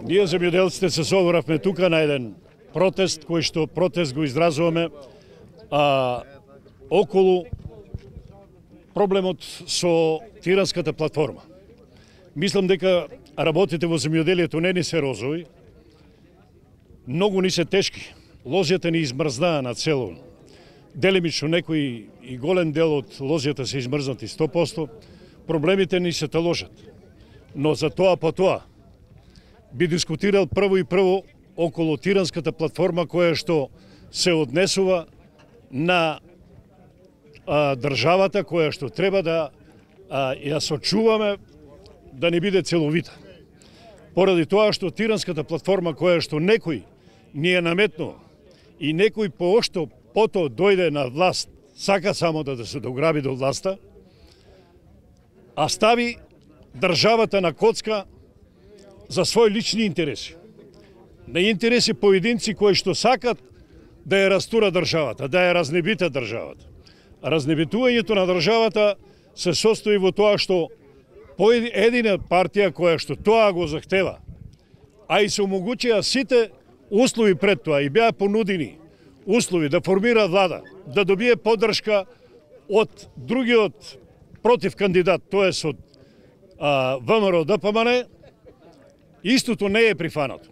Ние земјоделците се собравме тука на еден протест, кој што протест го изразуваме околу проблемот со Тиранската платформа. Мислам дека работите во земјоделието не ни се розови, многу ни се тешки. Лозјата ни измрзнаа на цело. Делимично некои и голем дел од лозјата се измрзнати 100%, проблемите ни се таложат. Но за тоа по тоа би дискутирал прво околу Тиранската платформа која што се однесува на државата која што треба да ја сочуваме да не биде целовита. Поради тоа што Тиранската платформа која што некој ни е наметнува и некој поошто потоа дојде на власт, сака само да се дограби до власта, а стави државата на коцка за своји лични интереси. На интереси поединци кои што сакат да ја растура државата, да ја разнебита државата. Разнебитувањето на државата се состои во тоа што едина партија која што тоа го захтева, а и се омогучија сите услови пред тоа и беа понудени услови да формира влада, да добие поддршка од другиот против кандидат, тоест од ВМРО ДПМН, истото не е прифанато.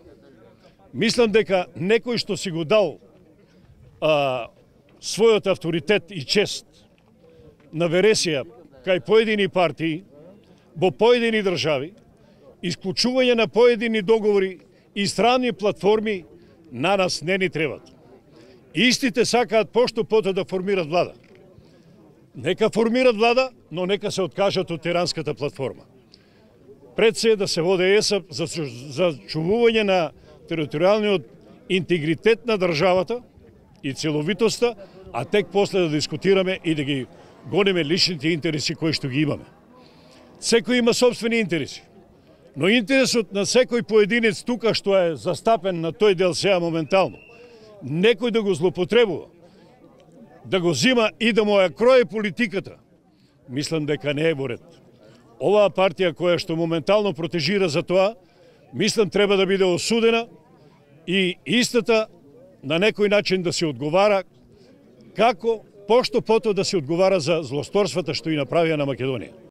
Мислам дека некој што си го дал својот авторитет и чест на вересија кај поедини партии, во поедини држави, исклучување на поедини договори и странни платформи на нас не ни требат. Истите сакаат пошто потоа да формират влада. Нека формират влада, но нека се откажат од Тиранската платформа. Пред се да се воде ЕСАП за чувување на територијалниот интегритет на државата и целовитоста, а тек после да дискутираме и да ги гонеме личните интереси кои што ги имаме. Секој има собствени интереси, но интересот на секој поединец тука што е застапен на тој дел сега моментално, некој да го злоупотребува, да го зима и да му ја крое политиката, мислам дека не е во ред. Оваа партија која што моментално протежира за тоа, мислам треба да биде осудена и истата на некој начин да се одговара како пошто потоа да се одговара за злосторствата што и направија на Македонија.